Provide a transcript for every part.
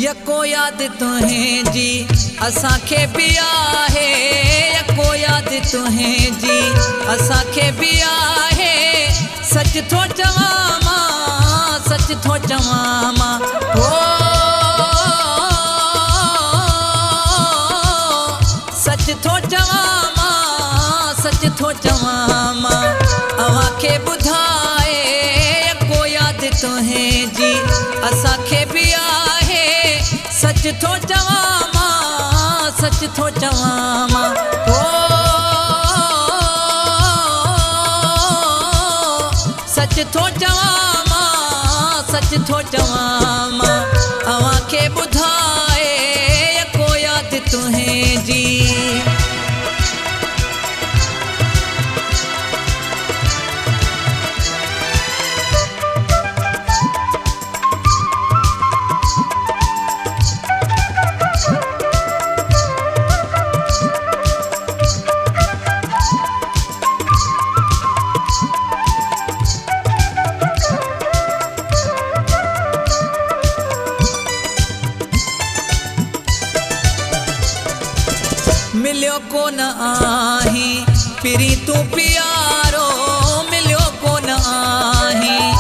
यको याद तुहें जी असांखे बि आहे, यको याद तुहें जी असांखे बि आहे। सच थो चवां मां, सच थो चवां मां, हो सच थो चवां मां, सच थो चवां मां। अव्हांखे ॿुधाए यको याद तुहें जी असांखे बि आहे। सच थो चवां मां, सच थो चवां मां, हो सच थो चवां मां, सच थो चवां मां। अव्हांखे ॿुधाए यको याद तुहें जी। मिलियो कोन आहीं पिरी तूं प्यारो, मिलियो कोन आहीं,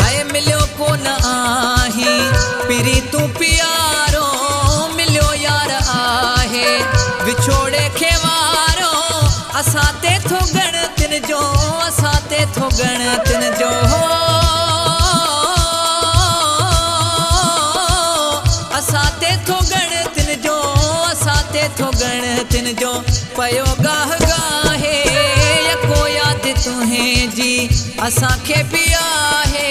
हाय मिलियो कोन आहीं पिरी तूं प्यारो। मिलियो यार आहे विछोड़े खे वारो, असां ते थो ॻण तिन जो, असां ते थो ॻण तिन जो, हो असां ते थो ॻण तिन जो, असां ते थो ॻण तिन जो। पयो गाह गाहे यको याद तुहें जी असांखे बि आहे,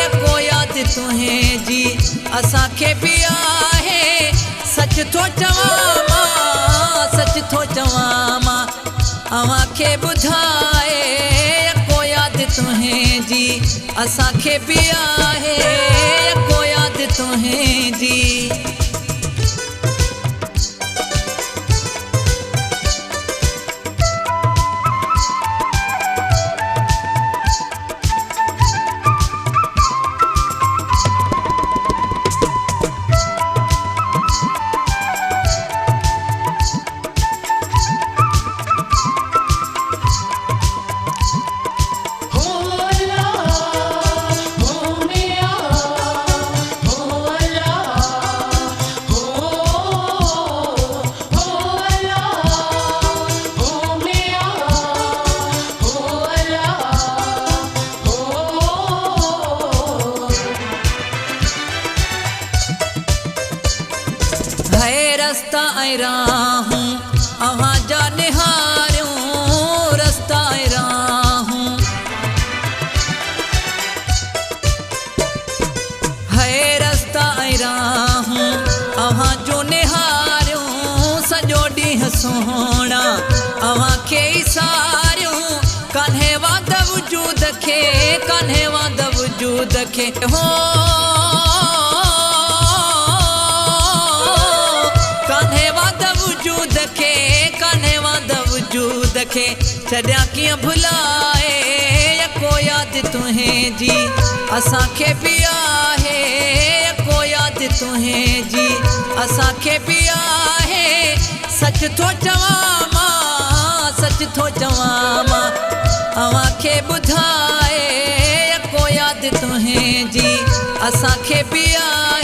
यको याद तुहें जी असांखे बि आहे। सच थो चवां मां, सच थो चवां मां। अव्हांखे ॿुधाए यको याद तुहें जी असांखे बि आहे, यको याद तुहें जी। रस्ता ऐं राहूं अव्हां जा निहारियूं, रस्ता ऐं राहूं, है रस्ता ऐं राहूं अव्हां जो निहारियूं। सॼो ॾींहुं सुहिणा अव्हांखे ई सारियूं, कान्हे वांद वजूद खे, कान्हे वांद वजूद खे, हो छॾियां कीअं भुलाए यको याद तुहें जी असांखे बि आहे, यको याद तुहें जी असांखे बि आहे। सच थो चवां मां, सच थो चवां मां। अव्हांखे ॿुधाए यको याद तुहें जी असांखे बि आहे।